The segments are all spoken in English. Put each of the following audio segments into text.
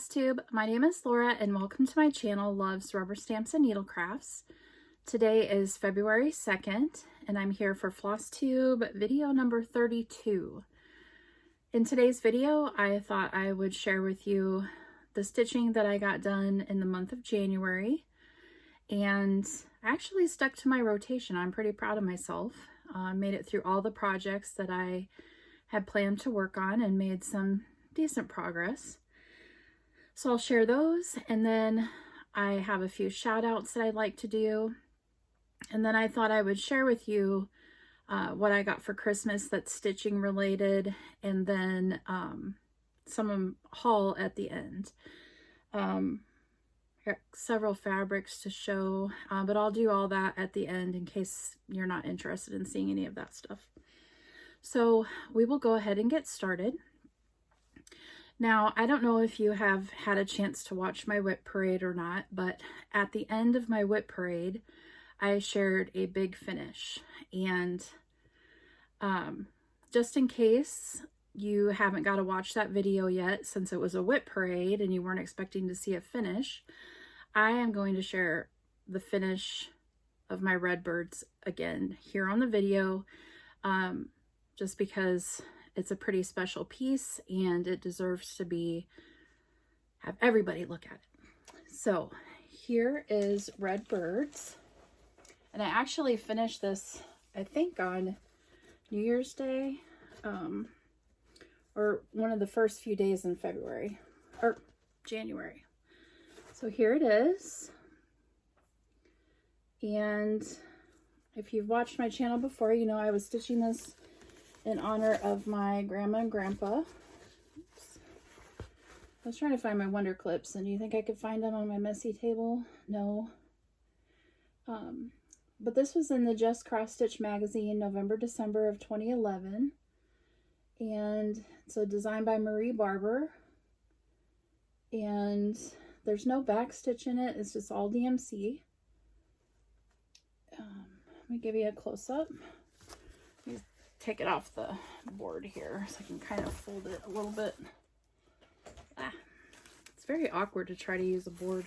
Flosstube. My name is Laura and welcome to my channel, Loves Rubber Stamps and Needlecrafts. Today is February 2nd and I'm here for Flosstube video number 32. In today's video, I thought I would share with you the stitching that I got done in the month of January, and I actually stuck to my rotation. I'm pretty proud of myself. Made it through all the projects that I had planned to work on and made some decent progress. So I'll share those, and then I have a few shout outs that I'd like to do. And then I thought I would share with you what I got for Christmas that's stitching related, and then some haul at the end. Got several fabrics to show, but I'll do all that at the end in case you're not interested in seeing any of that stuff. So we will go ahead and get started. Now, I don't know if you have had a chance to watch my whip parade or not, but at the end of my whip parade, I shared a big finish. And just in case you haven't got to watch that video yet, since it was a whip parade and you weren't expecting to see a finish, I am going to share the finish of my Redbirds again here on the video, just because it's a pretty special piece and it deserves to have everybody look at it. So here is Redbirds, and I actually finished this, I think, on New Year's Day, or one of the first few days in February or January. So here it is. And if you've watched my channel before, you know I was stitching this in honor of my grandma and grandpa. Oops. I was trying to find my Wonder Clips, and do you think I could find them on my messy table? No. But this was in the Just Cross Stitch magazine, November, December of 2011. And it's a design by Marie Barber. And there's no back stitch in it. It's just all DMC. Let me give you a close-up. Take it off the board here so I can kind of fold it a little bit. It's very awkward to try to use a board.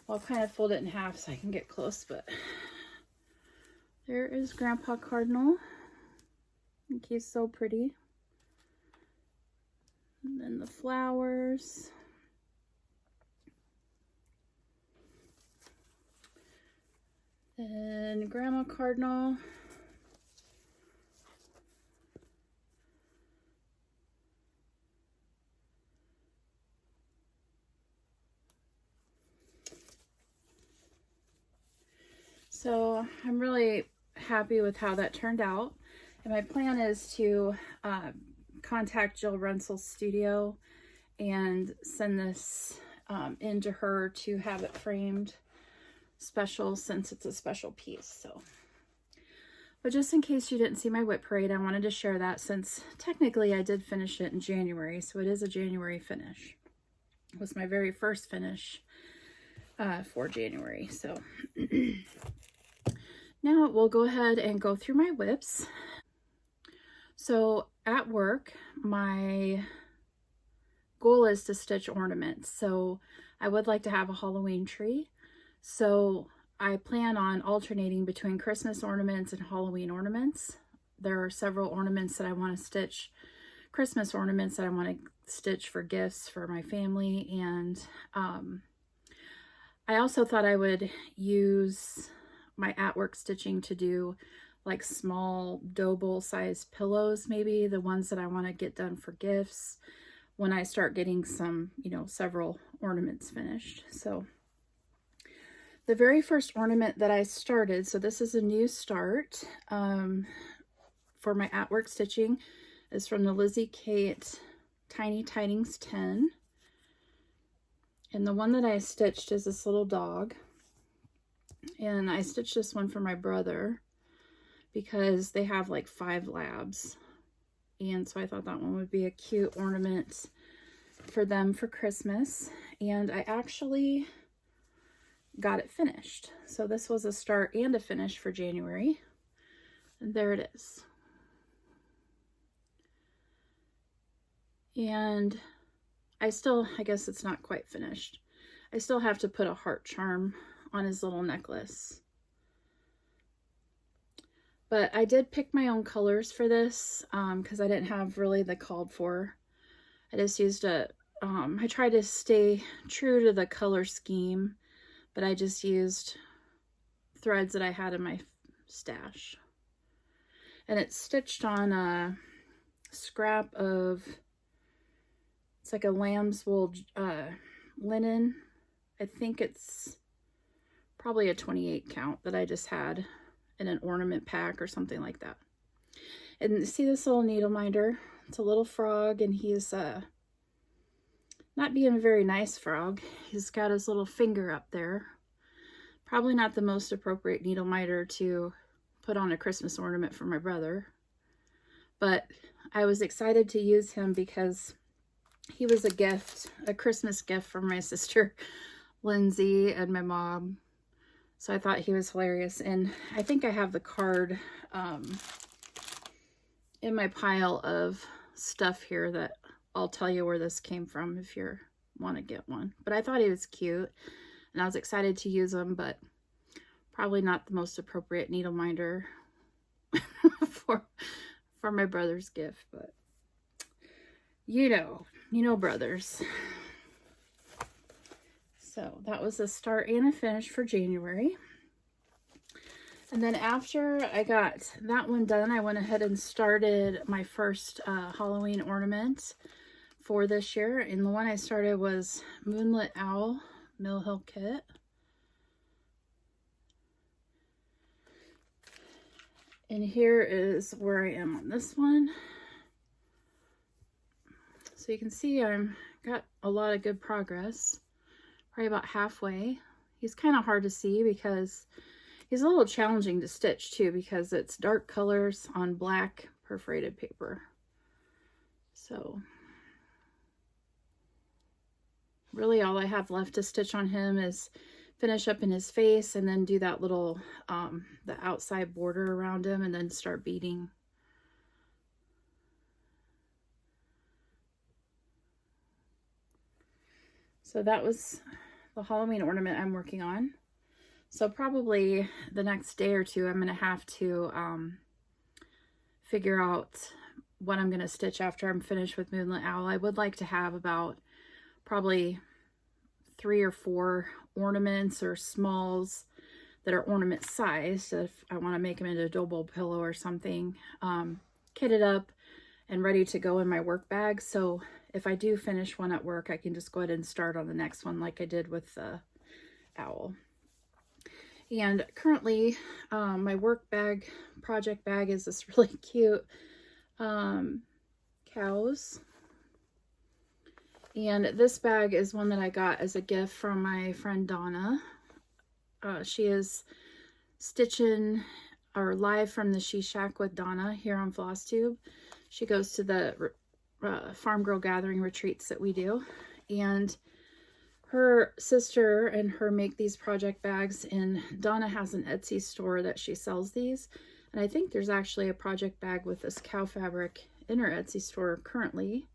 I'll kind of fold it in half so I can get close, but there is Grandpa Cardinal. I think he's so pretty. And then the flowers. And Grandma Cardinal. So I'm really happy with how that turned out. And my plan is to contact Jill Runsel's studio and send this into her to have it framed special, since it's a special piece. So, but just in case you didn't see my whip parade, I wanted to share that, since technically I did finish it in January. So it is a January finish. It was my very first finish for January. So now we'll go ahead and go through my whips. So at work, my goal is to stitch ornaments. So I would like to have a Halloween tree. So I plan on alternating between Christmas ornaments and Halloween ornaments. There are several ornaments that I want to stitch, Christmas ornaments that I want to stitch for gifts for my family. And I also thought I would use my at-work stitching to do like small dough bowl sized pillows, maybe the ones that I want to get done for gifts when I start getting some, several ornaments finished. So the very first ornament that I started, so this is a new start for my at-work stitching, is from the Lizzie Kate Tiny Tidings 10. And the one that I stitched is this little dog. And I stitched this one for my brother because they have like 5 labs. And so I thought that one would be a cute ornament for them for Christmas. And I actually got it finished. So this was a start and a finish for January. And there it is. And I guess it's not quite finished. I still have to put a heart charm on his little necklace. But I did pick my own colors for this because I didn't have really the called for. I just used I tried to stay true to the color scheme, but I just used threads that I had in my stash. And it's stitched on a scrap of, it's like a lambswool linen. I think it's probably a 28 count that I just had in an ornament pack or something like that. And see this little needle minder? It's a little frog, and he's not being a very nice frog. He's got his little finger up there. Probably not the most appropriate needle minder to put on a Christmas ornament for my brother. But I was excited to use him because he was a gift, a Christmas gift from my sister Lizzie and my mom. So I thought he was hilarious. And I think I have the card in my pile of stuff here that I'll tell you where this came from if you want to get one. But I thought he was cute, and I was excited to use him, but probably not the most appropriate needle minder for my brother's gift. But you know brothers. So that was a start and a finish for January. And then after I got that one done, I went ahead and started my first Halloween ornament for this year. And the one I started was Moonlit Owl Mill Hill Kit. And here is where I am on this one. So you can see I'm got a lot of good progress. Probably about halfway. He's kind of hard to see because he's a little challenging to stitch too, because it's dark colors on black perforated paper. So really all I have left to stitch on him is finish up in his face and then do that little the outside border around him and then start beading. So that was the Halloween ornament I'm working on. So probably the next day or two, I'm going to have to figure out what I'm going to stitch after I'm finished with Moonlit Owl. I would like to have about probably 3 or 4 ornaments or smalls that are ornament sized. If I want to make them into a double pillow or something, kitted up and ready to go in my work bag. So if I do finish one at work, I can just go ahead and start on the next one like I did with the owl. And currently, my work bag, project bag, is this really cute cows. And this bag is one that I got as a gift from my friend Donna. She is stitching or live from the She Shack with Donna here on Flosstube. She goes to the Farm Girl Gathering retreats that we do. And her sister and her make these project bags, and Donna has an Etsy store that she sells these. And I think there's actually a project bag with this cow fabric in her Etsy store currently.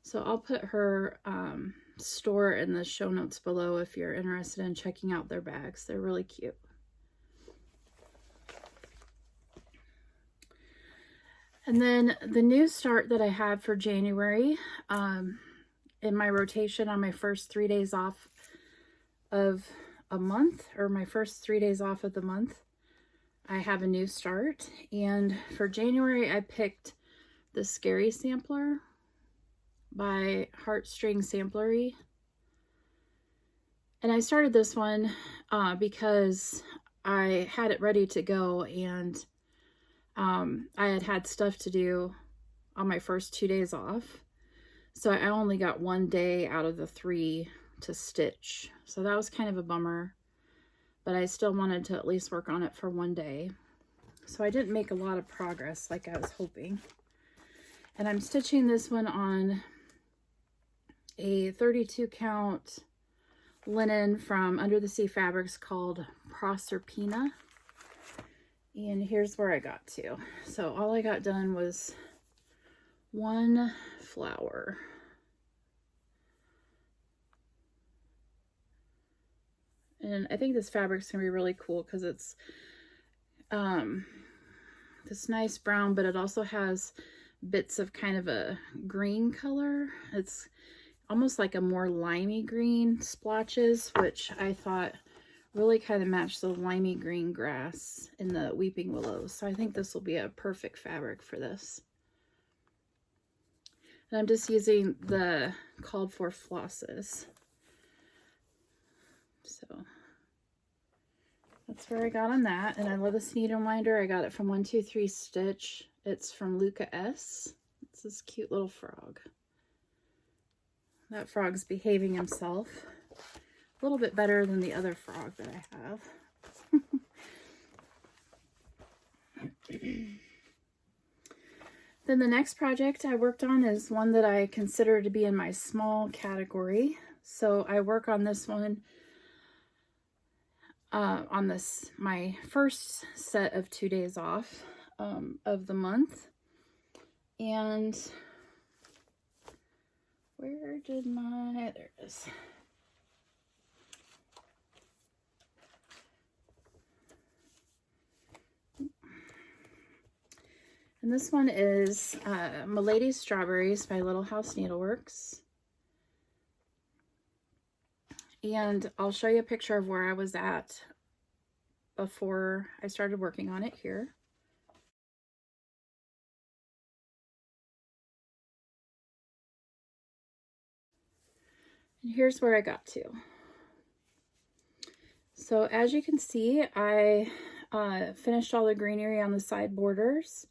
So I'll put her store in the show notes below if you're interested in checking out their bags. They're really cute. And then the new start that I had for January, in my rotation on my first 3 days off of a month, or my first 3 days off of the month, I have a new start. And for January, I picked the Scary Sampler by Heartstring Samplery. And I started this one because I had it ready to go, and I had stuff to do on my first 2 days off. So I only got 1 day out of the 3 to stitch. So that was kind of a bummer, but I still wanted to at least work on it for 1 day. So I didn't make a lot of progress like I was hoping. And I'm stitching this one on a 32 count linen from Under the Sea Fabrics called Prosperpina. And here's where I got to. So all I got done was 1 flower. And I think this fabric's gonna be really cool because it's this nice brown, but it also has bits of kind of a green color. It's almost like a more limey green splotches, which I thought really kind of matched the limey green grass in the weeping willows. So I think this will be a perfect fabric for this. And I'm just using the called for flosses. So that's where I got on that. And I love this needle winder. I got it from 123 Stitch. It's from Luca S. It's this cute little frog. That frog's behaving himself a little bit better than the other frog that I have. Then the next project I worked on is one that I consider to be in my small category. So I work on this one my first set of 2 days off of the month. And where did my, there it is. And this one is Milady's Strawberries by Little House Needleworks. And I'll show you a picture of where I was at before I started working on it here. And here's where I got to. So as you can see, I finished all the greenery on the side borders,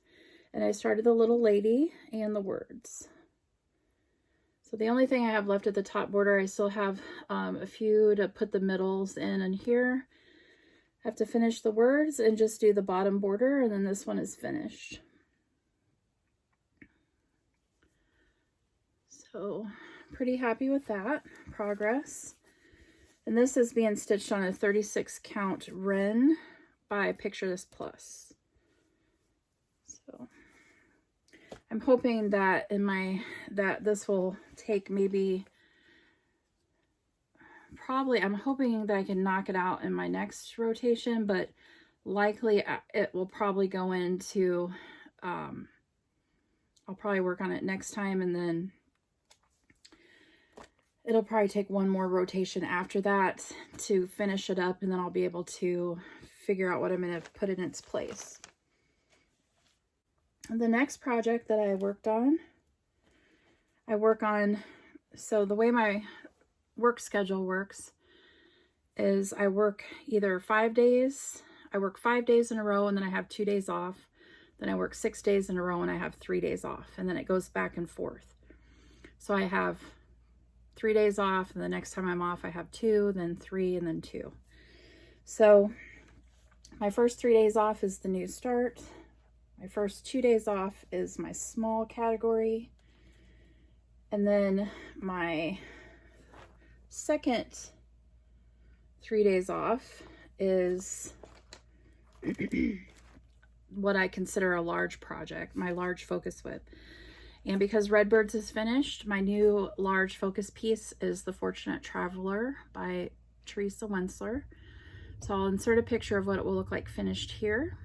and I started the little lady and the words. So the only thing I have left at the top border, I still have a few to put the middles in, and here I have to finish the words and just do the bottom border, and then this one is finished. So pretty happy with that progress. And this is being stitched on a 36 count Wren by Picture This Plus. So I'm hoping that this will take maybe, I'm hoping that I can knock it out in my next rotation, but likely it will probably go into, I'll probably work on it next time, and then it'll probably take one more rotation after that to finish it up, and then I'll be able to figure out what I'm going to put in its place. The next project that I worked on, so the way my work schedule works is I work either 5 days, I work 5 days in a row, and then I have 2 days off. Then I work 6 days in a row and I have 3 days off, and then it goes back and forth. So I have 3 days off, and the next time I'm off I have 2, then 3, and then 2. So my first 3 days off is the new start. My first 2 days off is my small category. And then my second 3 days off is what I consider a large project, my large focus whip. And because Redbirds is finished, my new large focus piece is The Fortunate Traveler by Teresa Wentzler. So I'll insert a picture of what it will look like finished here.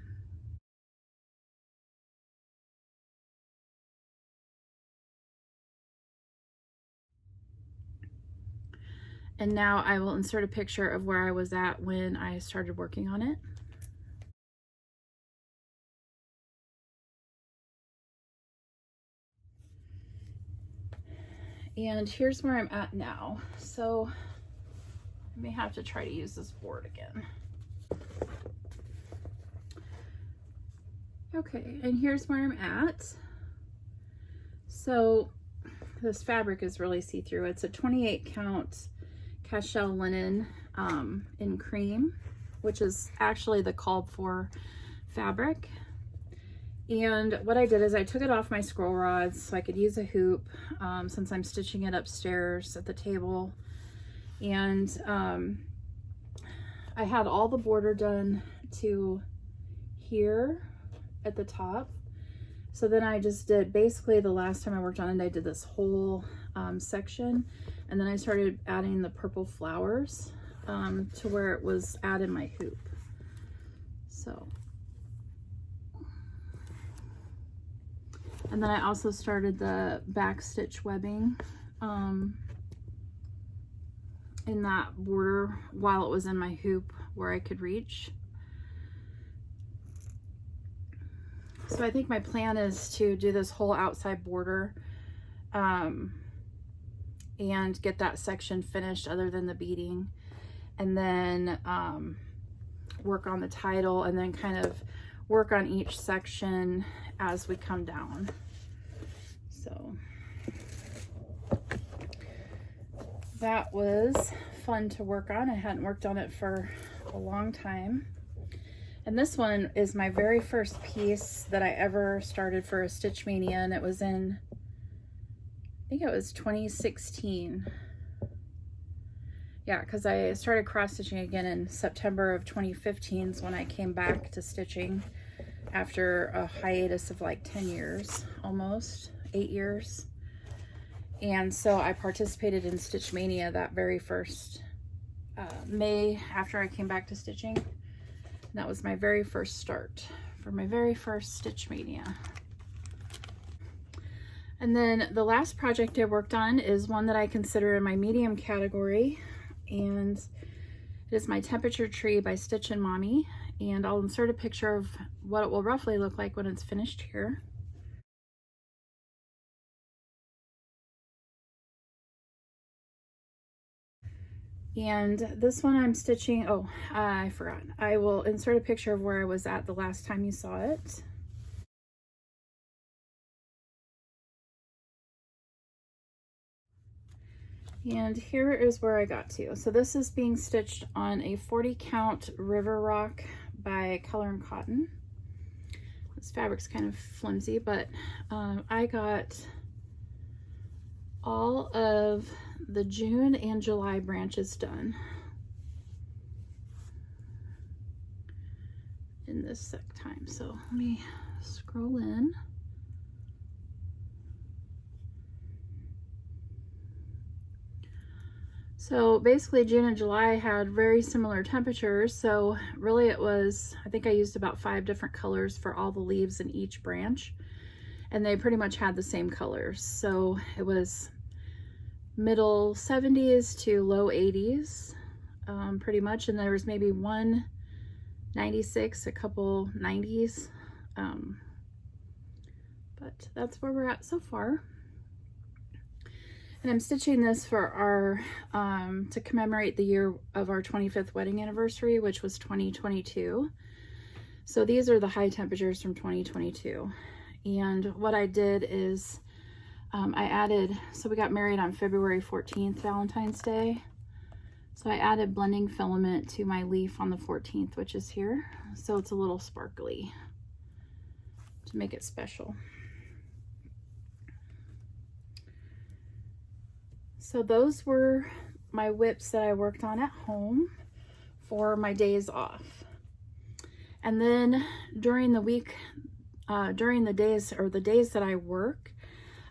And now I will insert a picture of where I was at when I started working on it. And here's where I'm at now. So I may have to try to use this board again. Okay, and here's where I'm at. So this fabric is really see-through. It's a 28 count Cashel linen in cream, which is actually the called for fabric. And what I did is I took it off my scroll rods so I could use a hoop since I'm stitching it upstairs at the table. And I had all the border done to here at the top. So then I just did, basically the last time I worked on it, I did this whole section, and then I started adding the purple flowers to where it was at in my hoop. So, and then I also started the back stitch webbing in that border while it was in my hoop where I could reach. So I think my plan is to do this whole outside border and get that section finished other than the beading, and then work on the title, and then kind of work on each section as we come down. So that was fun to work on. I hadn't worked on it for a long time. And this one is my very first piece that I ever started for a Stitch Mania, and it was in, I think it was 2016. Yeah, because I started cross stitching again in September of 2015 is when I came back to stitching after a hiatus of like 10 years, almost 8 years. And so I participated in Stitch Mania that very first May after I came back to stitching. That was my very first start for my very first Stitch Mania. And then the last project I worked on is one that I consider in my medium category, and it is my temperature tree by Stitchin Mommy, and I'll insert a picture of what it will roughly look like when it's finished here. And this one I'm stitching, oh, I forgot. I will insert a picture of where I was at the last time you saw it. And here is where I got to. So this is being stitched on a 40 count River Rock by Color and Cotton. This fabric's kind of flimsy, but I got all of the June and July branches done in this time. So let me scroll in. So basically June and July had very similar temperatures. So really it was, I think I used about 5 different colors for all the leaves in each branch, and they pretty much had the same colors. So it was middle 70s to low 80s, pretty much. And there was maybe one 96, a couple 90s. But that's where we're at so far. And I'm stitching this for our, to commemorate the year of our 25th wedding anniversary, which was 2022. So these are the high temperatures from 2022. And what I did is I added, so we got married on February 14th, Valentine's Day. So I added blending filament to my leaf on the 14th, which is here. So it's a little sparkly to make it special. So those were my whips that I worked on at home for my days off. And then during the week, during the days, or the days that I work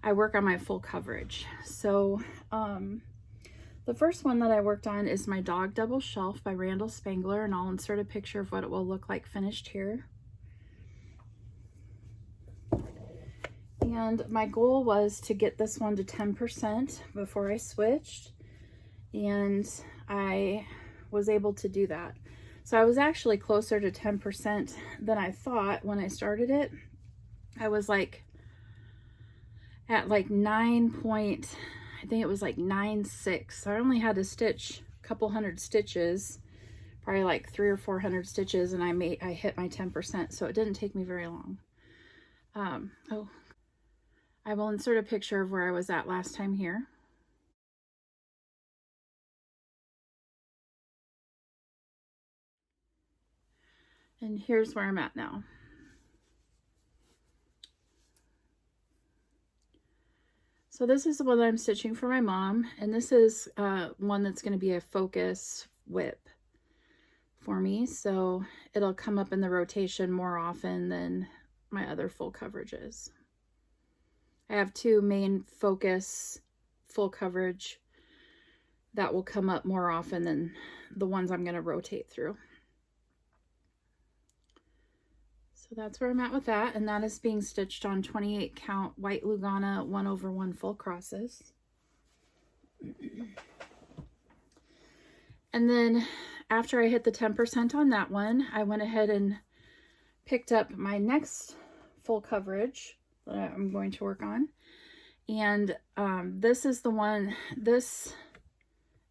on my full coverage. So the first one that I worked on is my Dog Double Shelf by Randal Spangler, and I'll insert a picture of what it will look like finished here. And my goal was to get this one to 10% before I switched, and I was able to do that. So I was actually closer to 10% than I thought when I started it. I was like at like 9 point, I think it was like 9.6. So I only had to stitch a couple hundred stitches, probably like 300 or 400 stitches, and I hit my 10%. So it didn't take me very long. Oh, I will insert a picture of where I was at last time here. And here's where I'm at now. So this is the one that I'm stitching for my mom, and this is one that's going to be a focus whip for me, so it'll come up in the rotation more often than my other full coverages. I have 2 main focus full coverage that will come up more often than the ones I'm going to rotate through. So that's where I'm at with that, and that is being stitched on 28 count White Lugana 1/1 full crosses. And then after I hit the 10% on that one, I went ahead and picked up my next full coverage that I'm going to work on. And this is the one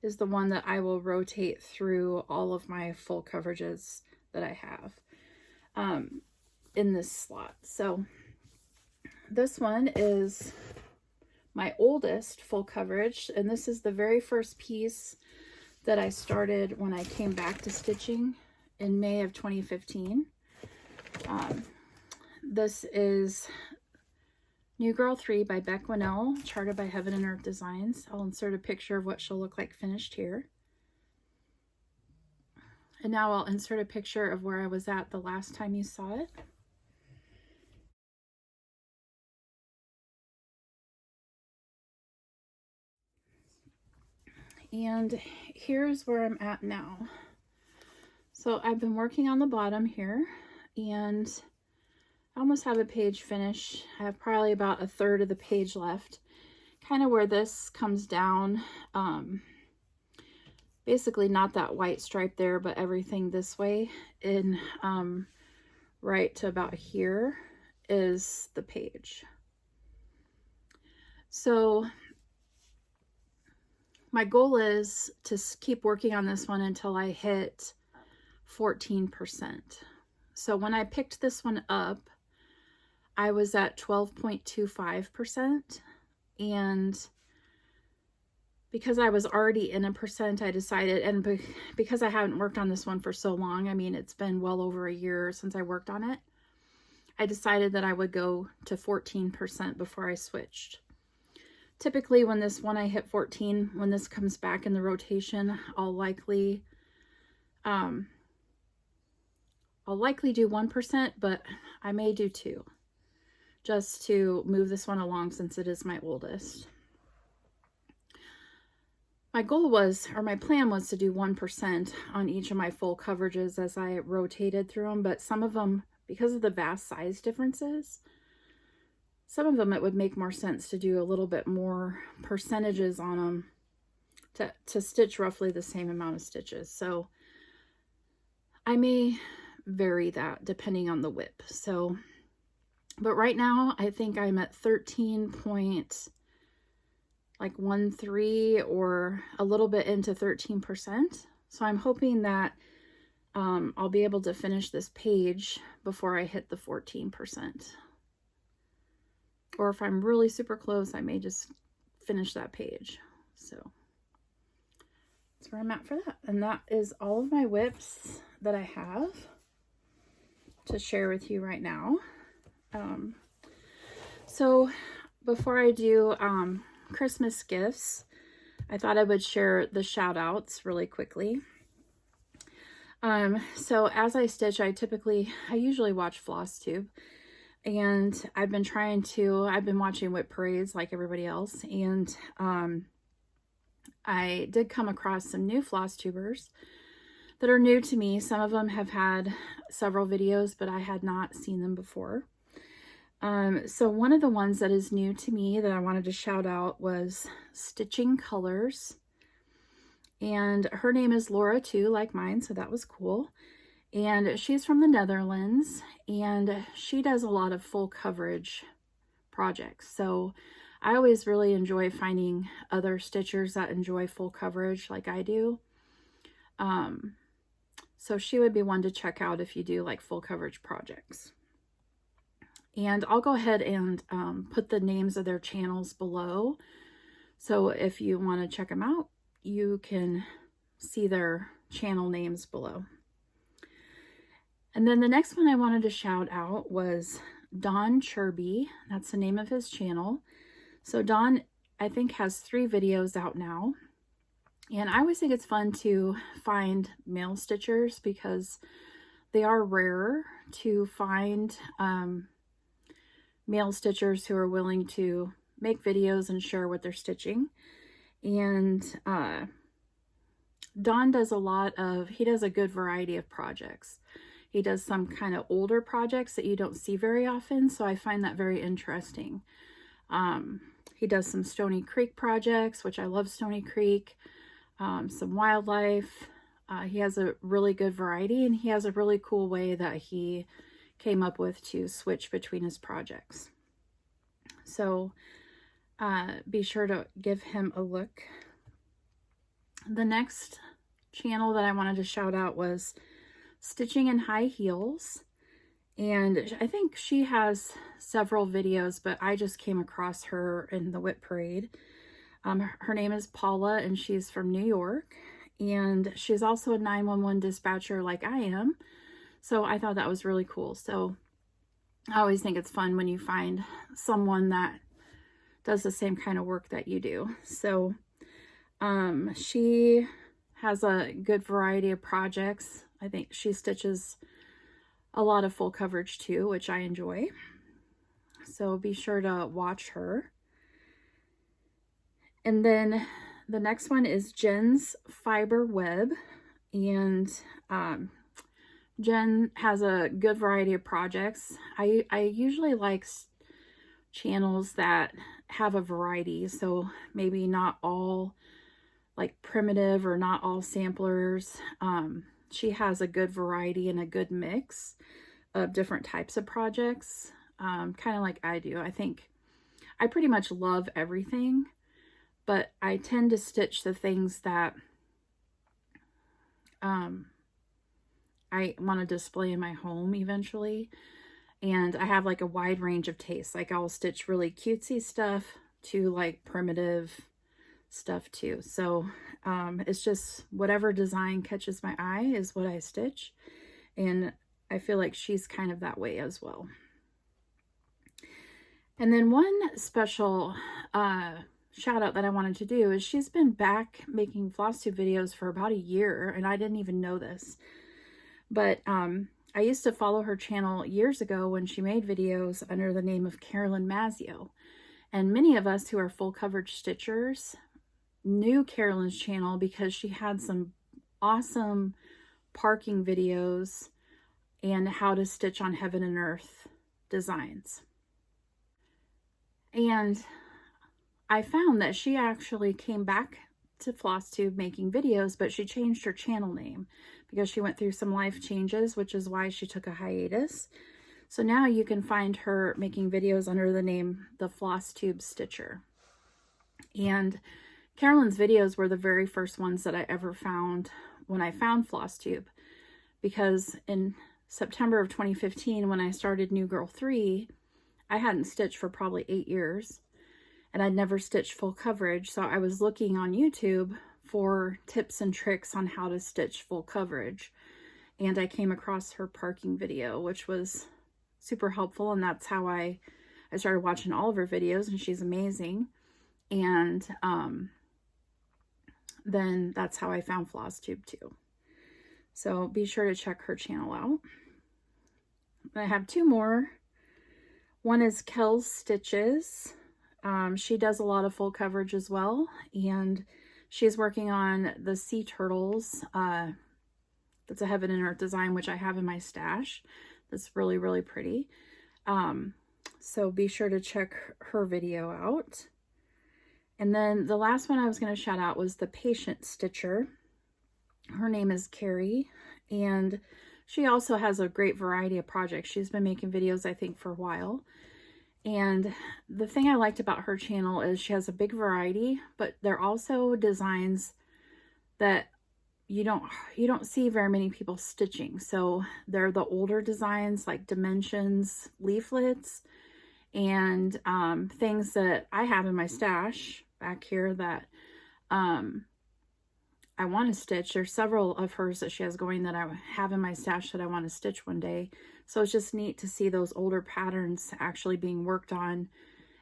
that I will rotate through all of my full coverages that I have in this slot. So this one is my oldest full coverage, and this is the very first piece that I started when I came back to stitching in May of 2015. This is New Girl 3 by Beck Winnell, charted by Heaven and Earth Designs. I'll insert a picture of what she'll look like finished here. And now I'll insert a picture of where I was at the last time you saw it. And here's where I'm at now. So I've been working on the bottom here, and I almost have a page finished. I have probably about 1/3 of the page left, kind of where this comes down. Basically not that white stripe there, but everything this way, and right to about here is the page. So my goal is to keep working on this one until I hit 14%. So when I picked this one up, I was at 12.25%, and because I was already in a percent, I decided, and because I haven't worked on this one for so long, I mean, it's been well over a year since I worked on it, I decided that I would go to 14% before I switched. Typically when I hit 14, when this comes back in the rotation, I'll likely do 1%, but I may do 2, just to move this one along since it is my oldest. My goal was, or my plan was, to do 1% on each of my full coverages as I rotated through them, but some of them, because of the vast size differences, some of them it would make more sense to do a little bit more percentages on them to stitch roughly the same amount of stitches. So I may vary that depending on the whip. So, but right now I think I'm at 13.13 or a little bit into 13%. So I'm hoping that I'll be able to finish this page before I hit the 14%. Or if I'm really super close, I may just finish that page. So that's where I'm at for that. And that is all of my whips that I have to share with you right now. So before I do Christmas gifts, I thought I would share the shout outs really quickly. So as I stitch, I usually watch Flosstube, and I've been watching whip parades like everybody else, and I did come across some new Flosstubers that are new to me. Some of them have had several videos, but I had not seen them before. So one of the ones that is new to me that I wanted to shout out was Stitching Colors. And her name is Laura too, like mine, so that was cool. And she's from the Netherlands, and she does a lot of full coverage projects. So I always really enjoy finding other stitchers that enjoy full coverage like I do. So she would be one to check out if you do like full coverage projects. And I'll go ahead and put the names of their channels below. So if you want to check them out, you can see their channel names below. And then the next one I wanted to shout out was Don Chirby. That's the name of his channel. So Don, I think, has 3 videos out now. And I always think it's fun to find male stitchers because they are rare to find male stitchers who are willing to make videos and share what they're stitching. And Don does a lot of, he does a good variety of projects. He does some kind of older projects that you don't see very often, so I find that very interesting. He does some Stony Creek projects, which I love Stony Creek, some wildlife. He has a really good variety, and he has a really cool way that he came up with to switch between his projects. So be sure to give him a look. The next channel that I wanted to shout out was Stitching in High Heels. And I think she has several videos, but I just came across her in the Whip Parade. Her name is Paula, and she's from New York. And she's also a 911 dispatcher like I am. So I thought that was really cool. So I always think it's fun when you find someone that does the same kind of work that you do. So she has a good variety of projects. I think she stitches a lot of full coverage too, which I enjoy. So be sure to watch her. And then the next one is Jen's Fiber Web. And Jen has a good variety of projects. I usually like channels that have a variety. So maybe not all like primitive or not all samplers. She has a good variety and a good mix of different types of projects, kind of like I do. I think I pretty much love everything, but I tend to stitch the things that I want to display in my home eventually. And I have like a wide range of tastes. Like I'll stitch really cutesy stuff to like primitive stuff too. So it's just whatever design catches my eye is what I stitch. And I feel like she's kind of that way as well. And then one special shout out that I wanted to do is she's been back making Flosstube videos for about a year, and I didn't even know this. But I used to follow her channel years ago when she made videos under the name of Carolyn Mazzio. And many of us who are full coverage stitchers knew Carolyn's channel because she had some awesome parking videos and how to stitch on heaven and earth designs. And I found that she actually came back to Flosstube making videos, but she changed her channel name because she went through some life changes, which is why she took a hiatus. So now you can find her making videos under the name The Flosstube Stitcher. And Carolyn's videos were the very first ones that I ever found when I found Flosstube, because in September of 2015, when I started New Girl 3, I hadn't stitched for probably 8 years, and I'd never stitched full coverage. So I was looking on YouTube for tips and tricks on how to stitch full coverage. And I came across her parking video, which was super helpful. And that's how I started watching all of her videos, and she's amazing. And then that's how I found Flosstube too. So be sure to check her channel out. I have two more. One is Kel's Stitches. She does a lot of full coverage as well, and she's working on the sea turtles. That's a heaven and earth design, which I have in my stash. That's really, really pretty. So be sure to check her video out. And then the last one I was going to shout out was the Patient Stitcher. Her name is Carrie, and she also has a great variety of projects. She's been making videos, I think, for a while. And the thing I liked about her channel is she has a big variety, but they're also designs that you don't see very many people stitching. So they're the older designs like dimensions, leaflets, and things that I have in my stash back here that I want to stitch. There's several of hers that she has going that I have in my stash that I want to stitch one day. So it's just neat to see those older patterns actually being worked on,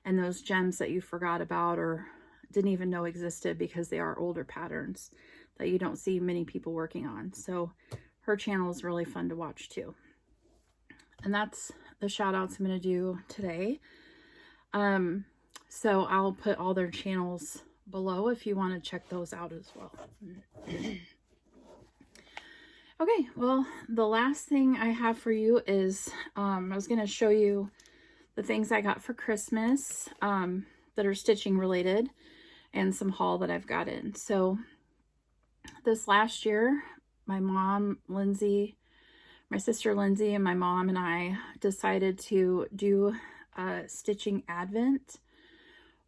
and those gems that you forgot about or didn't even know existed because they are older patterns that you don't see many people working on. So her channel is really fun to watch too. And that's the shout outs I'm going to do today. So I'll put all their channels below if you want to check those out as well. Okay, well, the last thing I have for you is I was going to show you the things I got for Christmas that are stitching related, and some haul that I've got in. So this last year, my mom, Lindsay, my sister Lindsay, and my mom and I decided to do a stitching advent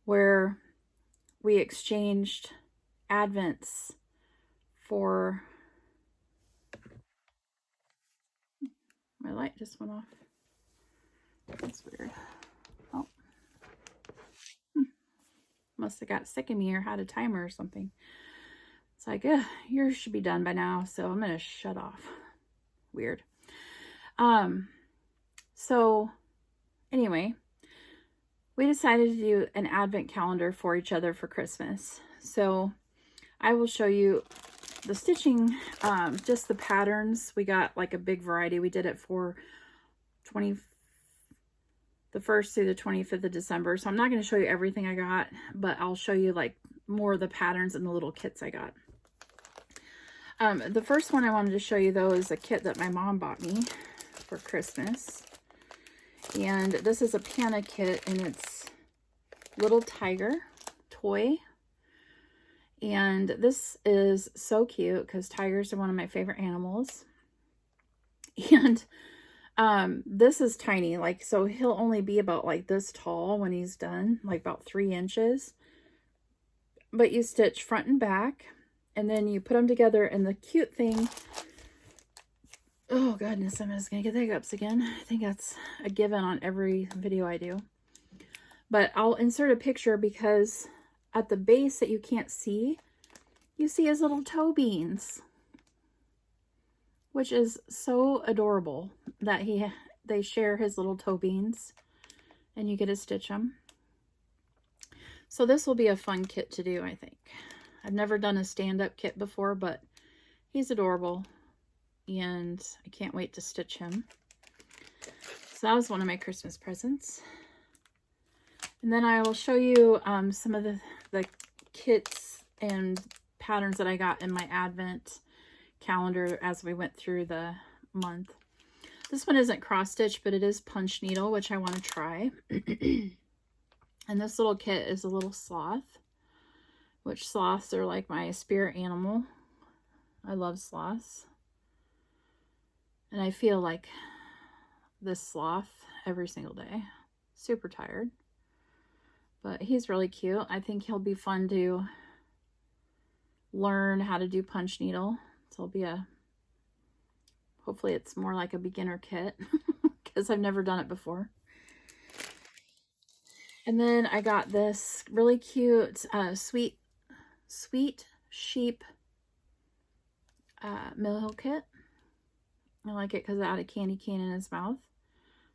where we exchanged advents for... My light just went off. That's weird. Oh. Must have got sick of me or had a timer or something. It's like, yours should be done by now, so I'm going to shut off. Weird. So anyway, we decided to do an advent calendar for each other for Christmas. So I will show you the stitching, just the patterns. We got like a big variety. We did it for the 1st through the 25th of December. So I'm not going to show you everything I got, but I'll show you like more of the patterns and the little kits I got. The first one I wanted to show you though is a kit that my mom bought me for Christmas. And this is a Pana kit, and it's little tiger toy. And this is so cute because tigers are one of my favorite animals. And this is tiny, like, so he'll only be about like this tall when he's done, like about 3 inches. But you stitch front and back, and then you put them together, and the cute thing, oh goodness, I'm just gonna get the hiccups again. I think that's a given on every video I do. But I'll insert a picture because at the base that you can't see, you see his little toe beans, which is so adorable that they share his little toe beans, and you get to stitch them. So this will be a fun kit to do, I think. I've never done a stand-up kit before, but he's adorable, and I can't wait to stitch him. So that was one of my Christmas presents. And then I will show you some of the kits and patterns that I got in my Advent calendar as we went through the month. This one isn't cross stitch, but it is punch needle, which I want to try. And this little kit is a little sloth, which sloths are like my spirit animal. I love sloths. And I feel like this sloth every single day. Super tired. But he's really cute. I think he'll be fun to learn how to do punch needle. So it'll be hopefully it's more like a beginner kit because I've never done it before. And then I got this really cute sweet sheep mill kit. I like it because it had a candy cane in his mouth.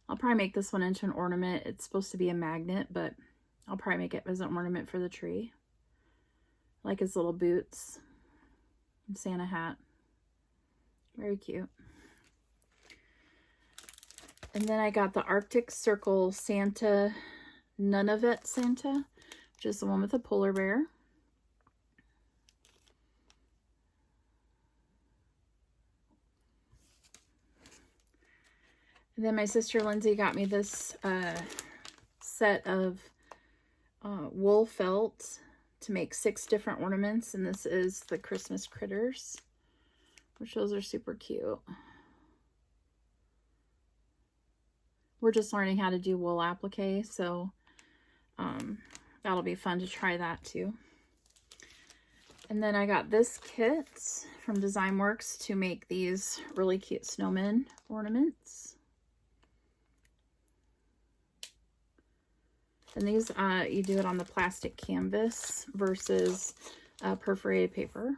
I'll probably make this one into an ornament. It's supposed to be a magnet, but I'll probably make it as an ornament for the tree. I like his little boots and Santa hat. Very cute. And then I got the Arctic Circle Santa, Nunavut Santa, which is the one with a polar bear. And then my sister Lindsay got me this set of wool felt to make 6 different ornaments, and this is the Christmas critters, which those are super cute. We're just learning how to do wool applique, so that'll be fun to try that too. And then I got this kit from Designworks to make these really cute snowman ornaments. And these, you do it on the plastic canvas versus perforated paper.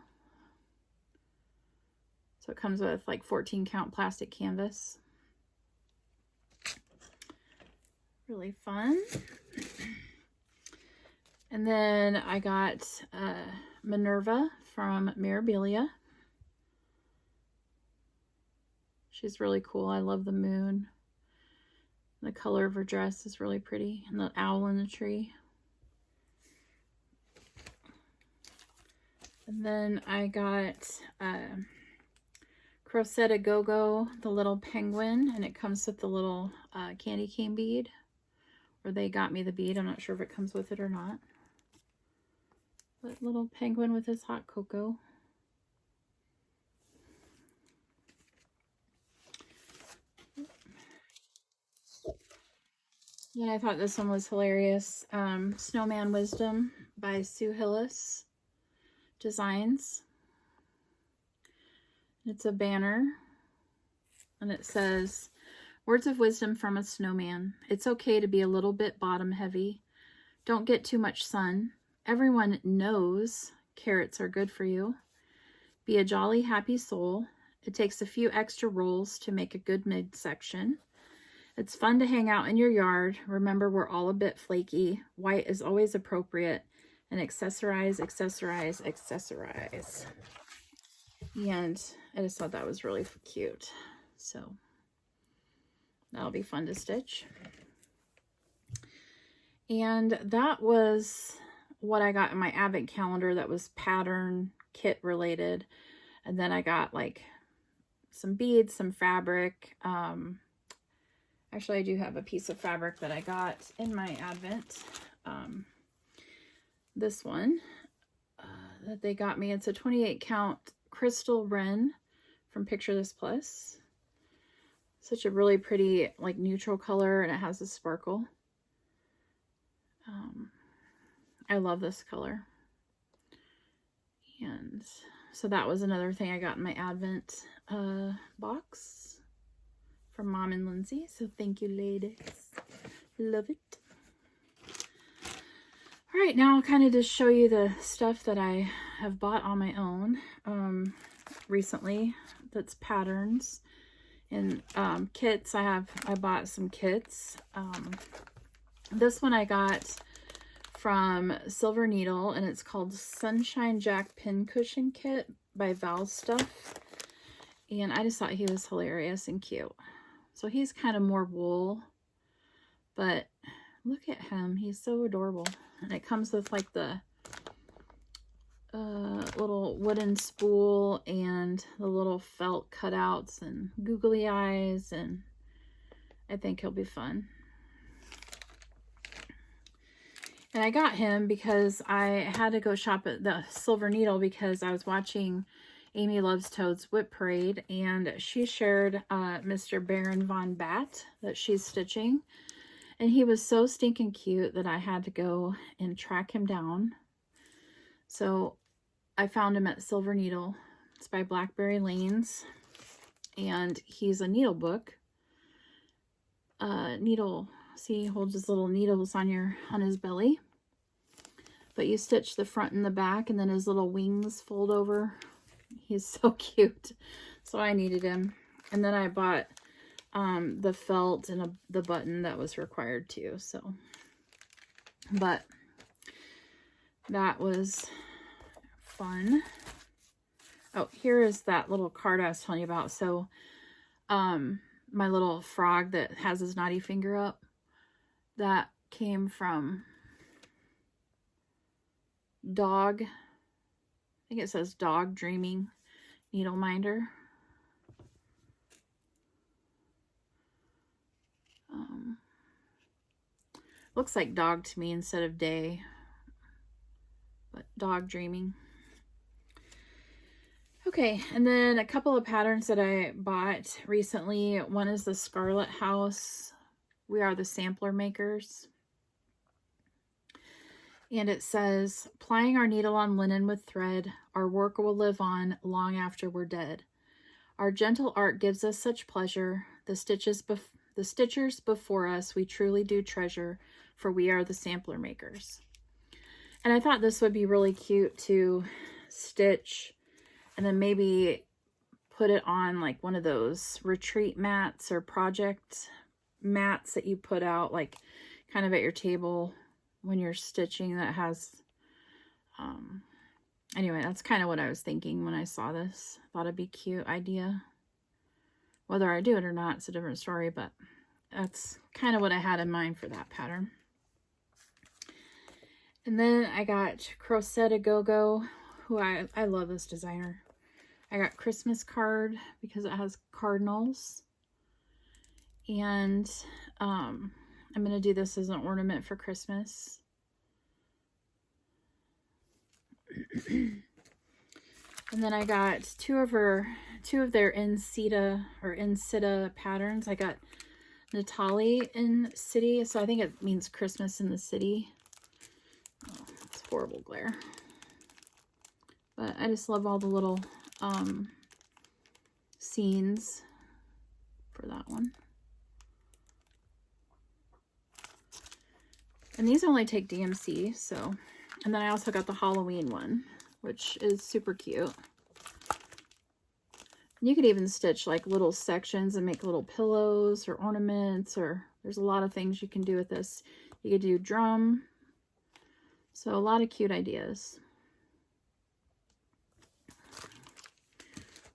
So it comes with like 14 count plastic canvas. Really fun. And then I got Minerva from Mirabilia. She's really cool. I love the moon. The color of her dress is really pretty. And the owl in the tree. And then I got Crocetta Go-Go, the little penguin, and it comes with the little candy cane bead, or they got me the bead. I'm not sure if it comes with it or not. But little penguin with his hot cocoa. Yeah, I thought this one was hilarious. Snowman Wisdom by Sue Hillis Designs. It's a banner, and it says, "Words of wisdom from a snowman. It's okay to be a little bit bottom heavy. Don't get too much sun. Everyone knows carrots are good for you. Be a jolly, happy soul. It takes a few extra rolls to make a good midsection. It's fun to hang out in your yard. Remember, we're all a bit flaky. White is always appropriate. And accessorize, accessorize, accessorize." And I just thought that was really cute. So that'll be fun to stitch. And that was what I got in my advent calendar that was pattern kit related. And then I got like some beads, some fabric. Actually, I do have a piece of fabric that I got in my advent. This one that they got me. It's a 28 count crystal Wren from Picture This Plus. Such a really pretty like neutral color, and it has a sparkle. I love this color. And so that was another thing I got in my advent box from Mom and Lindsay. So thank you, ladies. Love it. All right, now I'll kind of just show you the stuff that I have bought on my own recently. That's patterns and kits. I bought some kits. This one I got from Silver Needle, and it's called Sunshine Jack Pincushion Kit by Val Stuff. And I just thought he was hilarious and cute. So he's kind of more wool, but look at him. He's so adorable. And it comes with like the little wooden spool and the little felt cutouts and googly eyes, and I think he'll be fun. And I got him because I had to go shop at the Silver Needle because I was watching Amy Loves Toad's Whip Parade, and she shared Mr. Baron Von Bat that she's stitching. And he was so stinking cute that I had to go and track him down. So I found him at Silver Needle. It's by Blackberry Lanes. And he's a needle book. See, he holds his little needles on his belly. But you stitch the front and the back, and then his little wings fold over. He's so cute. So I needed him. And then I bought the felt and the button that was required too. So, but that was fun. Oh, here is that little card I was telling you about. So, my little frog that has his naughty finger up, that came from Dog. I think it says Dog Dreaming Needle Minder. Looks like dog to me instead of day, but Dog Dreaming. Okay, and then a couple of patterns that I bought recently. One is the Scarlet House, We Are the Sampler Makers. And it says, "Plying our needle on linen with thread, our work will live on long after we're dead. Our gentle art gives us such pleasure. The stitchers before us we truly do treasure, for we are the sampler makers." And I thought this would be really cute to stitch and then maybe put it on like one of those retreat mats or project mats that you put out like kind of at your table when you're stitching, that has anyway, that's kind of what I was thinking when I saw this. Thought it'd be a cute idea. Whether I do it or not, it's a different story, but that's kind of what I had in mind for that pattern. And then I got Crocetta Go-Go, who I love this designer. I got Christmas card because it has cardinals. And I'm going to do this as an ornament for Christmas. And then I got two of their Incita patterns. I got Natali in City, so I think it means Christmas in the City. Oh, it's horrible glare. But I just love all the little scenes for that one. And these only take DMC, so. And then I also got the Halloween one, which is super cute. You could even stitch like little sections and make little pillows or ornaments, or there's a lot of things you can do with this. You could do drum. So a lot of cute ideas.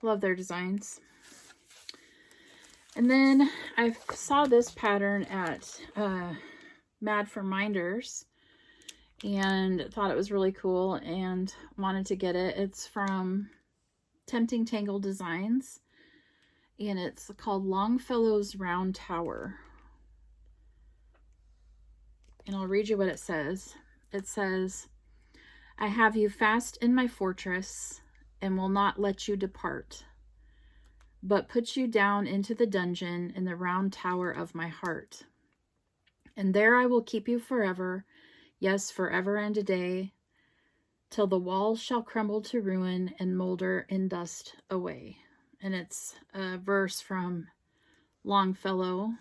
Love their designs. And then I saw this pattern at Mad for Minders and thought it was really cool and wanted to get it. It's from Tempting Tangle Designs and it's called Longfellow's Round Tower. And I'll read you what it says. It says, I have you fast in my fortress and will not let you depart, but put you down into the dungeon in the round tower of my heart. And there I will keep you forever, yes, forever and a day, till the walls shall crumble to ruin and molder in dust away. And it's a verse from Longfellow,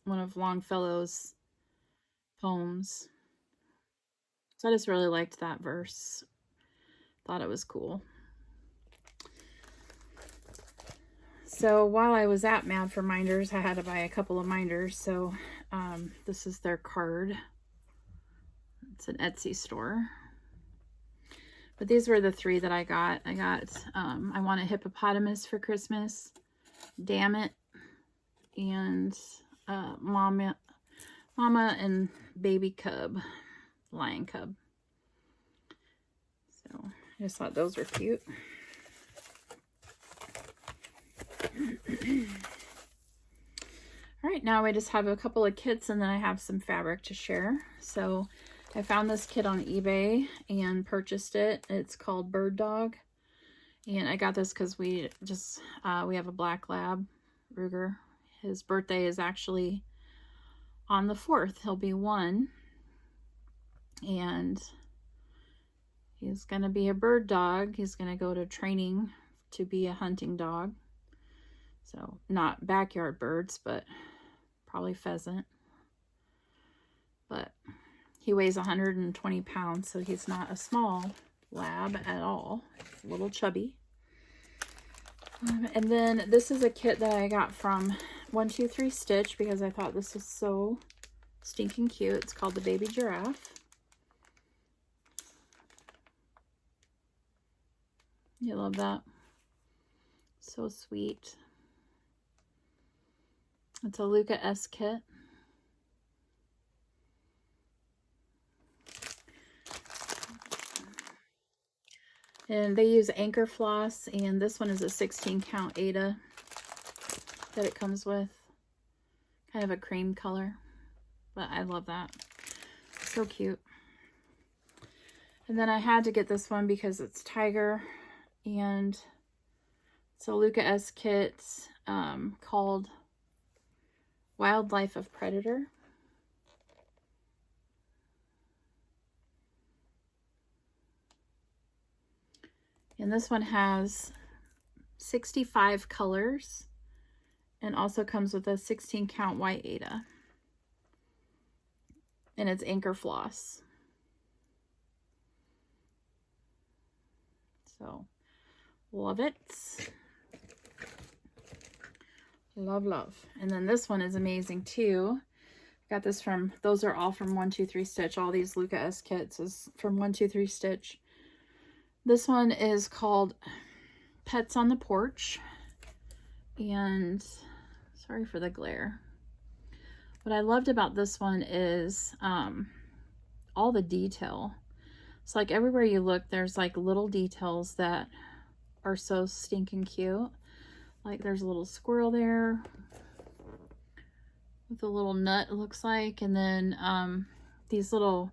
one of Longfellow's poems. So I just really liked that verse. Thought it was cool. So while I was at Mad for Minders, I had to buy a couple of minders. So this is their card. It's an Etsy store. But these were the three that I got. I got I Want a Hippopotamus for Christmas, Damn It, and Mama and Baby Cub, Lion Cub. So I just thought those were cute. All right, now I just have a couple of kits and then I have some fabric to share. So I found this kit on eBay and purchased it. It's called Bird Dog. And I got this because we have a black lab, Ruger. His birthday is actually on the 4th. He'll be 1. And he's going to be a bird dog. He's going to go to training to be a hunting dog. So not backyard birds, but probably pheasant. But he weighs 120 pounds, so he's not a small lab at all. He's a little chubby. And then this is a kit that I got from 123 Stitch because I thought this was so stinking cute. It's called the Baby Giraffe. You love that. So sweet. It's a Luca S kit. And they use anchor floss, and this one is a 16 count Ada that it comes with. Kind of a cream color, but I love that. So cute. And then I had to get this one because it's tiger, and it's a Luca S kit called Wildlife of Predator. And this one has 65 colors and also comes with a 16 count white Ada. And it's anchor floss. So, love it. Love, love. And then this one is amazing too. Got this from, those are all from 123 Stitch. All these Luca S kits is from 123 Stitch. This one is called Pets on the Porch. And sorry for the glare. What I loved about this one is all the detail. It's like everywhere you look, there's like little details that are so stinking cute. Like there's a little squirrel there with a little nut, it looks like. And then these little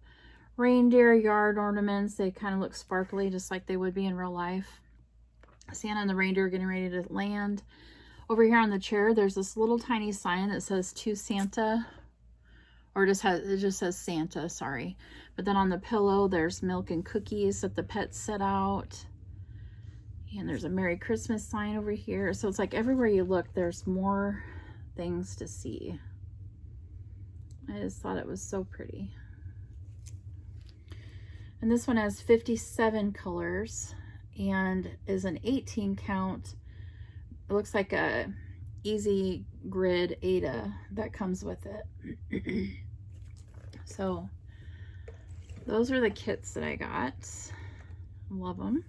reindeer yard ornaments, they kind of look sparkly just like they would be in real life. Santa and the reindeer are getting ready to land. Over here on the chair, there's this little tiny sign that says to Santa, or it just says Santa, sorry. But then on the pillow, there's milk and cookies that the pets set out. And there's a Merry Christmas sign over here. So it's like everywhere you look, there's more things to see. I just thought it was so pretty. And this one has 57 colors and is an 18 count. It looks like a easy grid Ada that comes with it. So those are the kits that I got. Love them.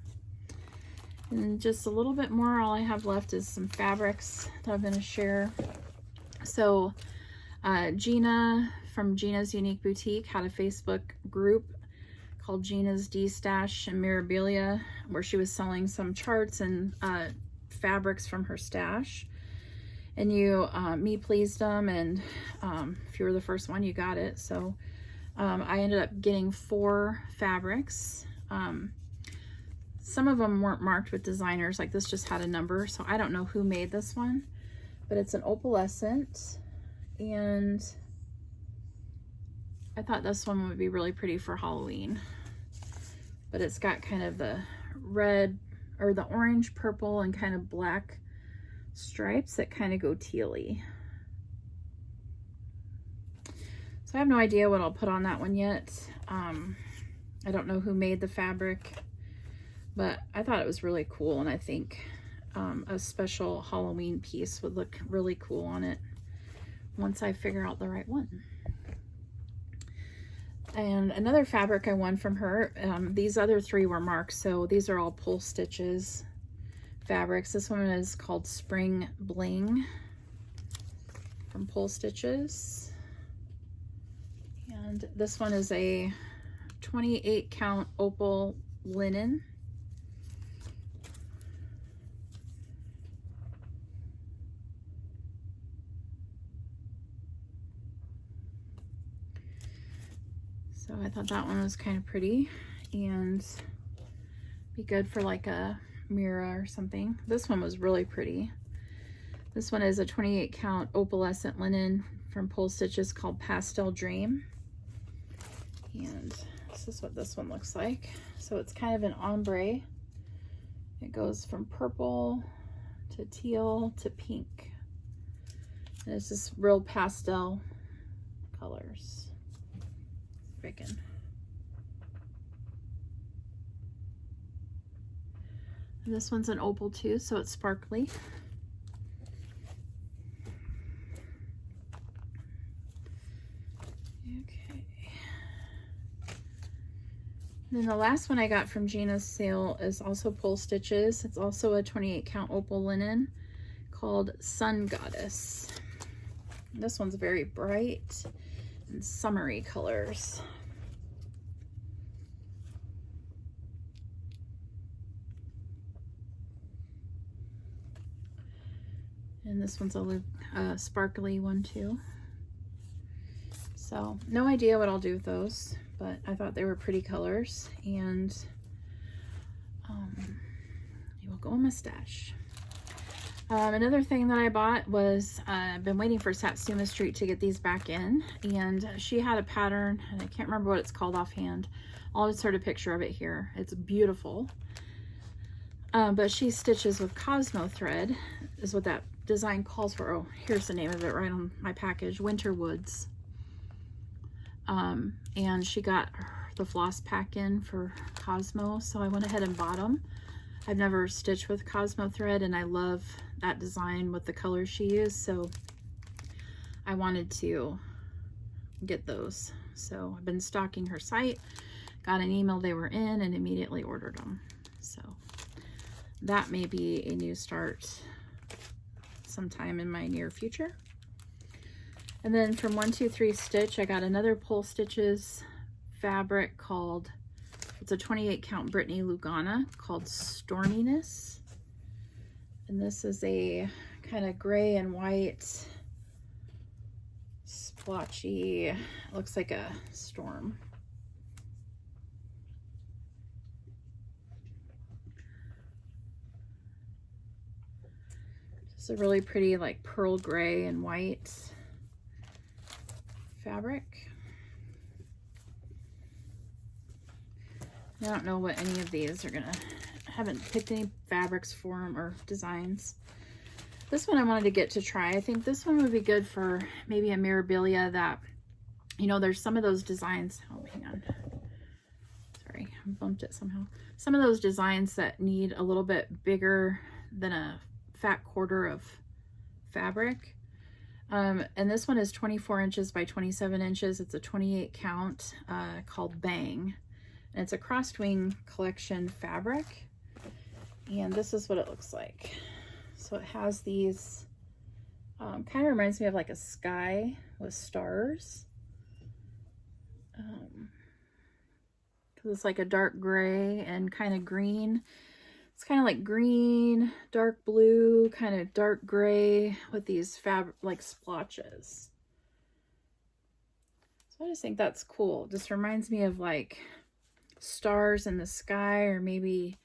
And just a little bit more, all I have left is some fabrics that I'm going to share. So Gina from Gina's Unique Boutique had a Facebook group called Gina's D-Stash and Mirabilia, where she was selling some charts and fabrics from her stash. And you me pleased them, and if you were the first one, you got it. So I ended up getting 4 fabrics. Some of them weren't marked with designers, like this just had a number, so I don't know who made this one, but it's an opalescent, and I thought this one would be really pretty for Halloween. But it's got kind of the red, or the orange, purple, and kind of black stripes that kind of go tealy. So I have no idea what I'll put on that one yet. I don't know who made the fabric, but I thought it was really cool, and I think a special Halloween piece would look really cool on it once I figure out the right one. And another fabric I won from her, these other 3 were marked, so these are all Pull Stitches fabrics. This one is called Spring Bling from Pull Stitches. And this one is a 28 count opal linen. So I thought that one was kind of pretty and be good for like a mirror or something. This one was really pretty. This one is a 28 count opalescent linen from Pull Stitches called Pastel Dream. And this is what this one looks like. So it's kind of an ombre. It goes from purple to teal to pink. And it's just real pastel colors. Freaking. And this one's an opal too, so it's sparkly. Okay. And then the last one I got from Gina's sale is also Pull Stitches. It's also a 28 count opal linen called Sun Goddess. This one's very bright and summery colors. And this one's a sparkly one too. So no idea what I'll do with those, but I thought they were pretty colors, and they will go in my stash. Another thing that I bought was, I've been waiting for Satsuma Street to get these back in, and she had a pattern, and I can't remember what it's called offhand. I'll insert a picture of it here. It's beautiful. But she stitches with Cosmo thread, is what that design calls for. Oh, here's the name of it right on my package, Winter Woods. And she got the floss pack in for Cosmo, so I went ahead and bought them. I've never stitched with Cosmo thread, and I love that design with the colors she used, so I wanted to get those. So I've been stalking her site, got an email they were in, and immediately ordered them. So that may be a new start sometime in my near future. And then from 123 Stitch, I got another Pull Stitches fabric called, it's a 28 count Brittany Lugana called Storminess. And this is a kind of gray and white splotchy, looks like a storm. It's a really pretty like pearl gray and white fabric. I don't know what any of these are gonna, I haven't picked any fabrics for them or designs. This one I wanted to get to try. I think this one would be good for maybe a Mirabilia that, you know, there's some of those designs. Oh, hang on. Sorry, I bumped it somehow. Some of those designs that need a little bit bigger than a fat quarter of fabric. And this one is 24 inches by 27 inches. It's a 28 count called Bang. And it's a crossed wing collection fabric. And this is what it looks like. So it has these, kind of reminds me of like a sky with stars. It's like a dark gray and kind of green. It's kind of like green, dark blue, kind of dark gray with these fabric like splotches. So I just think that's cool. It just reminds me of like stars in the sky, or maybe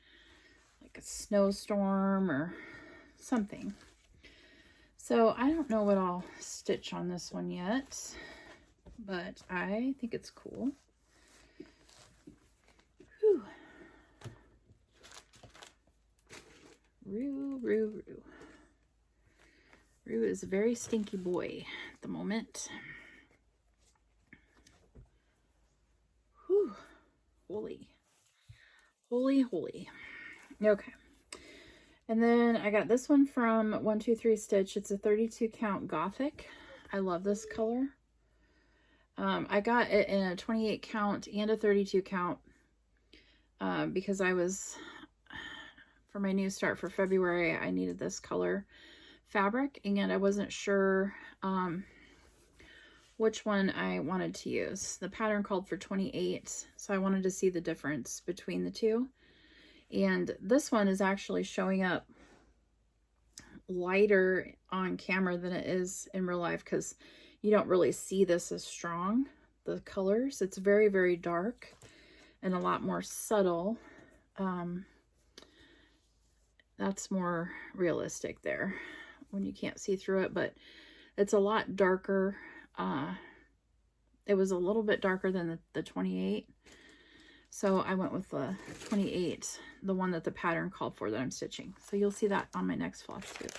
like a snowstorm or something. So I don't know what I'll stitch on this one yet, but I think it's cool. Whew. Rue. Rue is a very stinky boy at the moment. Whew. Holy. Okay. And then I got this one from 123 Stitch. It's a 32 count Gothic. I love this color. I got it in a 28 count and a 32 count because I was, for my new start for February, I needed this color fabric, and I wasn't sure which one I wanted to use. The pattern called for 28, so I wanted to see the difference between the two. And this one is actually showing up lighter on camera than it is in real life, because you don't really see this as strong, the colors. It's very, very dark and a lot more subtle. That's more realistic there when you can't see through it, but it's a lot darker. It was a little bit darker than the 28. So I went with the 28, the one that the pattern called for that I'm stitching. So you'll see that on my next Flosstube.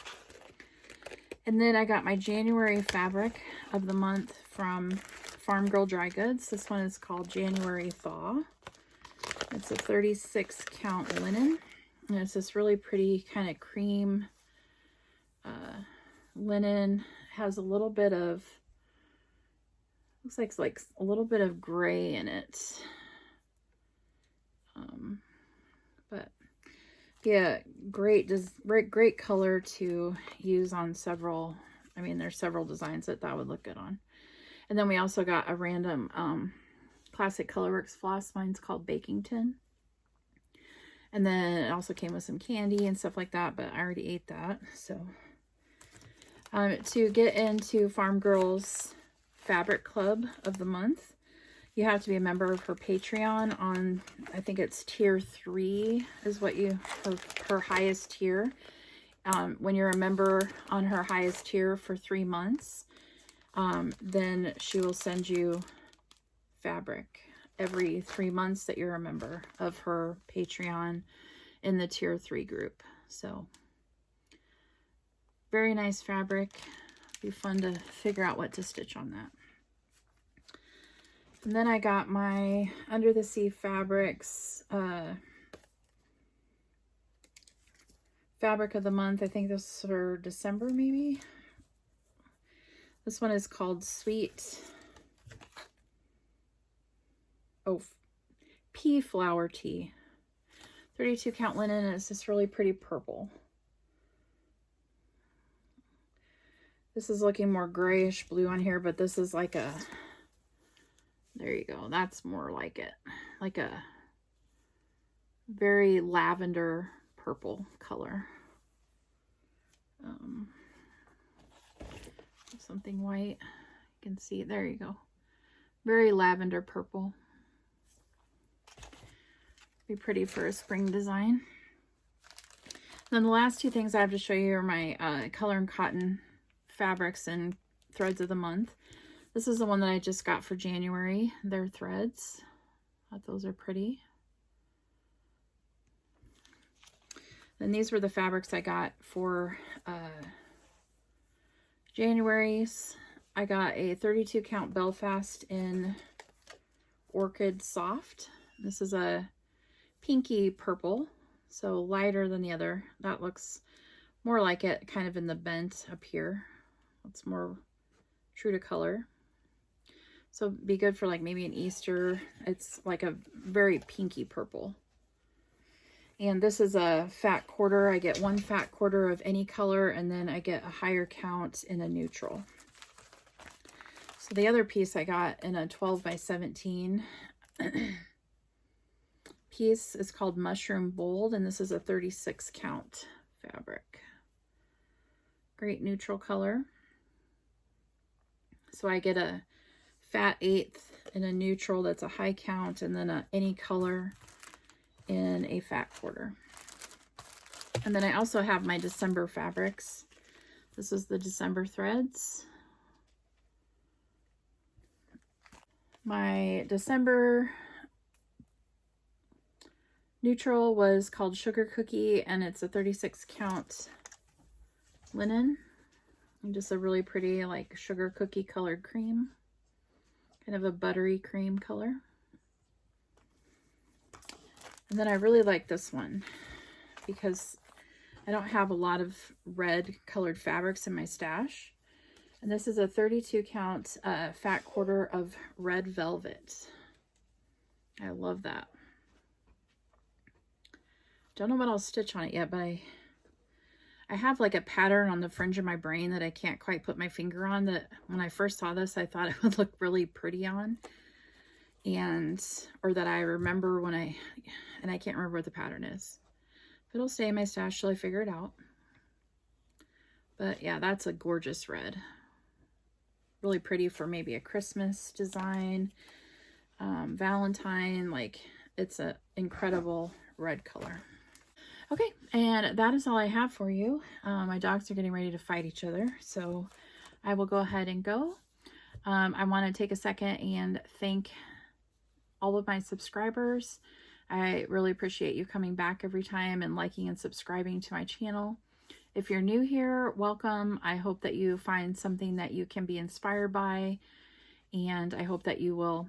And then I got my January fabric of the month from Farm Girl Dry Goods. This one is called January Thaw. It's a 36 count linen. And it's this really pretty kind of cream linen. It has a little bit of, looks like a little bit of gray in it. But yeah, great color to use on several, I mean, there's several designs that would look good on. And then we also got a random Classic Colorworks floss. Mine's called Baking Tin. And then it also came with some candy and stuff like that, but I already ate that. So to get into Farm Girl's Fabric Club of the month, you have to be a member of her Patreon on, I think it's tier 3 is what her highest tier. When you're a member on her highest tier for 3 months, then she will send you fabric every 3 months that you're a member of her Patreon in the tier 3 group. So very nice fabric. Be fun to figure out what to stitch on that. And then I got my Under the Sea Fabrics fabric of the month. I think this is for December, maybe. This one is called Sweet Pea Flower Tea. 32 count linen, and it's this really pretty purple. This is looking more grayish blue on here, but this is like a, there you go. That's more like it. Like a very lavender purple color. something white. You can see, there you go. Very lavender purple. Be pretty for a spring design. Then the last two things I have to show you are my Color and Cotton fabrics and threads of the month. This is the one that I just got for January. They're threads. I thought those are pretty. Then these were the fabrics I got for January's. I got a 32 count Belfast in Orchid Soft. This is a pinky purple, so lighter than the other. That looks more like it, kind of in the bent up here. It's more true to color. So be good for like maybe an Easter. It's like a very pinky purple. And this is a fat quarter. I get 1 fat quarter of any color, and then I get a higher count in a neutral. So the other piece I got in a 12 by 17 piece is called Mushroom Bold, and this is a 36 count fabric. Great neutral color. So I get a fat 1/8 in a neutral that's a high count, and then any color in a fat quarter. And then I also have my December fabrics. This is the December threads. My December neutral was called Sugar Cookie, and it's a 36 count linen. And just a really pretty like sugar cookie colored cream. Kind of a buttery cream color. And then I really like this one because I don't have a lot of red colored fabrics in my stash. And this is a 32 count fat quarter of red velvet. I love that. Don't know what I'll stitch on it yet, but I have like a pattern on the fringe of my brain that I can't quite put my finger on, that when I first saw this, I thought it would look really pretty on. Or that I remember when I can't remember what the pattern is. It'll stay in my stash till I figure it out. But yeah, that's a gorgeous red. Really pretty for maybe a Christmas design, Valentine, like it's an incredible red color. Okay, and that is all I have for you. My dogs are getting ready to fight each other, so I will go ahead and go. I want to take a second and thank all of my subscribers. I really appreciate you coming back every time and liking and subscribing to my channel. If you're new here, welcome. I hope that you find something that you can be inspired by, and I hope that you will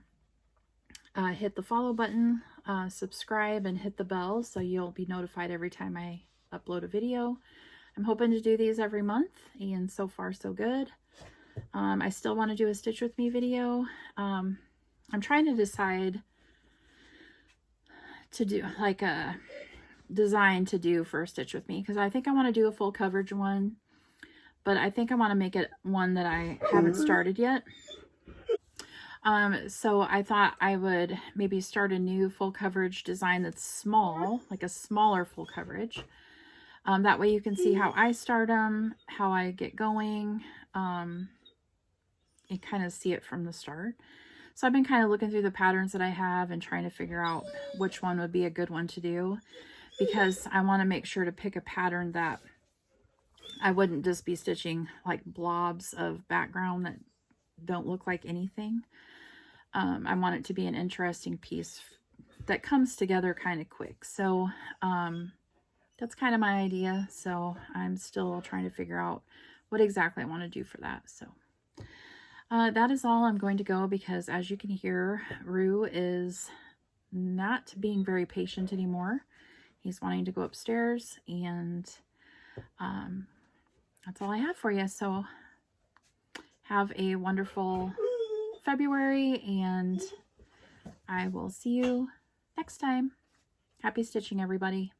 hit the follow button, subscribe, and hit the bell so you'll be notified every time I upload a video. I'm hoping to do these every month, and so far so good. I still want to do a Stitch With Me video. I'm trying to decide to do like a design to do for Stitch With Me, because I think I want to do a full coverage one, but I think I want to make it one that I haven't started yet. So I thought I would maybe start a new full coverage design that's small, like a smaller full coverage. That way you can see how I start them, how I get going, and kind of see it from the start. So I've been kind of looking through the patterns that I have and trying to figure out which one would be a good one to do, because I want to make sure to pick a pattern that I wouldn't just be stitching like blobs of background that don't look like anything. I want it to be an interesting piece that comes together kind of quick. So that's kind of my idea. So I'm still trying to figure out what exactly I want to do for that. So that is all. I'm going to go because, as you can hear, Rue is not being very patient anymore. He's wanting to go upstairs, and that's all I have for you. So have a wonderful February, and I will see you next time. Happy stitching, everybody.